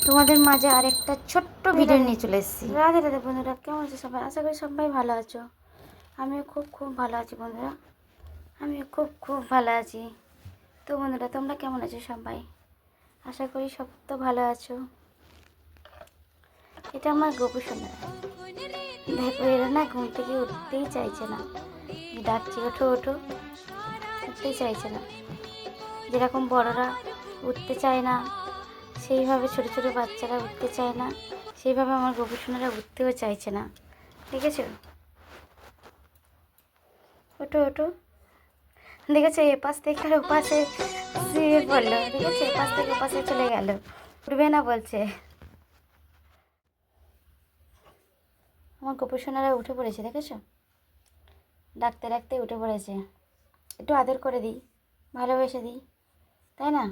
তোমাদের মাঝে আরেকটা ছোট্ট ভিডিও নিয়ে চলে এসেছি। রাধে রাধে বন্ধুরা, কেমন আছো সবাই? আশা করি সবাই ভালো আছো। আমিও খুব ভালো আছি বন্ধুরা, আমিও খুব ভালো আছি। তো বন্ধুরা, তোমরা কেমন আছো সবাই? আশা করি সব তো ভালো আছো। এটা আমার গপু সোনা। দেখো, এরা না ঘুম থেকে উঠতেই চাইছে না। ডাকছি ওঠো ওঠো, উঠতেই চাইছে না। যেরকম বড়রা উঠতে চায় না, সেইভাবে ছোটো ছোটো বাচ্চারা উঠতে চায় না, সেইভাবে আমার গবেষণারা উঠতেও চাইছে না। দেখেছো? ওঠো ওঠো। দেখেছো, এপাশ থেকে আর ওপাশে শুয়ে পড়লো। দেখেছো, এপাশ থেকে ওপাশে চলে গেল, উঠবে না বলছে। আমার গবেষণারা উঠে পড়েছে, দেখেছো? ডাকতে ডাকতে উঠে পড়েছে। একটু আদর করে দিই, ভালোবেসে দিই, তাই না?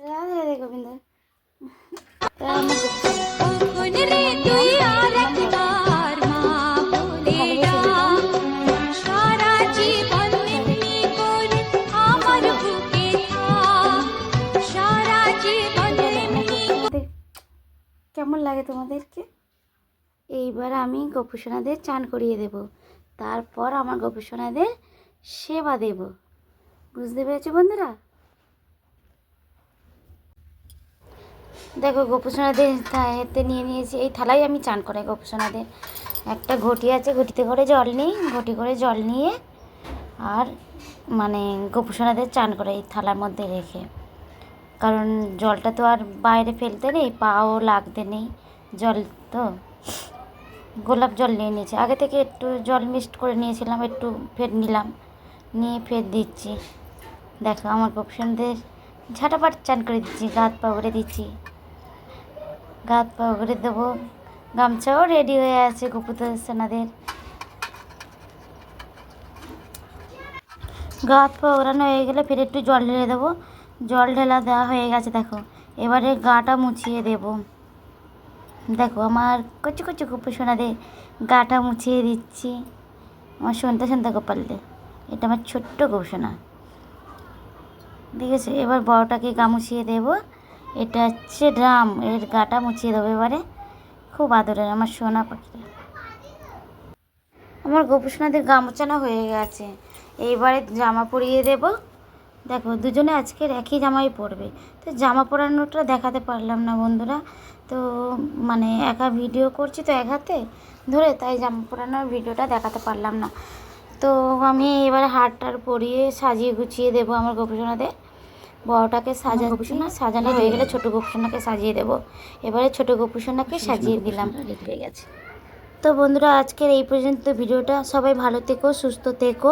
রাধে রাধে গোবিন্দ। কেমন লাগে তোমাদেরকে? এইবার আমি গোপুসোনাদের চান করিয়ে দেব, তারপর আমার গোপুসোনাদের সেবা দেব। বুঝতে পেরেছো বন্ধুরা? দেখো, গোপুসোনাদের এতে নিয়ে নিয়েছি, এই থালায় আমি চান করাই গোপুসোনাদের। একটা ঘটি আছে, ঘটিতে করে জল নিই, ঘটি করে জল নিয়ে আর মানে গোপুসোনাদের চান করে এই থালার মধ্যে রেখে। কারণ জলটা তো আর বাইরে ফেলতে নেই, পাও লাগতে নেই, জল তো গোলাপ জল নিয়ে নিয়েছি আগে থেকে, একটু জল মিক্সড করে নিয়েছিলাম, একটু ফের নিলাম, নিয়ে ফের দিচ্ছি। দেখো, আমার গোপুসোনাদের ঝাঁটাপাট চান করে দিচ্ছি, গা হাত পা করে দিচ্ছি, গা হাত পা করে দেবো। গামছাও রেডি হয়ে আছে গোপুসোনাদের। গা হাত পা ওড়ানো হয়ে গেলে ফের একটু জল ঢেলে দেবো। জল ঢেলা দেওয়া হয়ে গেছে, দেখো এবারে গাটা মুছিয়ে দেব। দেখো, আমার কচি কচি গোপুসোনাদের গাটা মুছিয়ে দিচ্ছি। আমার সন্তা গোপালদের, এটা আমার ছোট্ট গোপুসোনা। ঠিক আছে, এবার বড়টাকে গা মুছিয়ে দেবো। এটা হচ্ছে ড্রাম, এর গাটা মুছিয়ে দেবো এবারে। খুব আদরের আমার সোনা পাখিটা। আমার গোপুসোনাদের গা মোছানো হয়ে গেছে, এইবারে জামা পরিয়ে দেব। দেখো, দুজনে আজকের একই জামাই পরবে, তো জামা পরানোটা দেখাতে পারলাম না বন্ধুরা। তো মানে একা ভিডিও করছি তো এক হাতে ধরে, তাই জামা পরানোর ভিডিওটা দেখাতে পারলাম না। তো আমি এবারে হারটার পরিয়ে সাজিয়ে গুছিয়ে দেবো আমার গোপুসোনাদের। বড়টাকে সাজাচ্ছি, সাজানো হয়ে গেলে ছোটো গোপুসোনাকে সাজিয়ে দেবো। এবারে ছোটো গোপুসোনাকে সাজিয়ে দিলাম, হয়ে গেছে। তো বন্ধুরা, আজকের এই পর্যন্ত ভিডিওটা। সবাই ভালো থেকো, সুস্থ থেকো।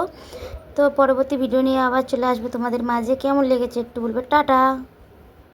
তো পরবর্তী ভিডিও নিয়ে আবার চলে আসবো তোমাদের মাঝে। কেমন লেগেছে একটু বলবে। টাটা।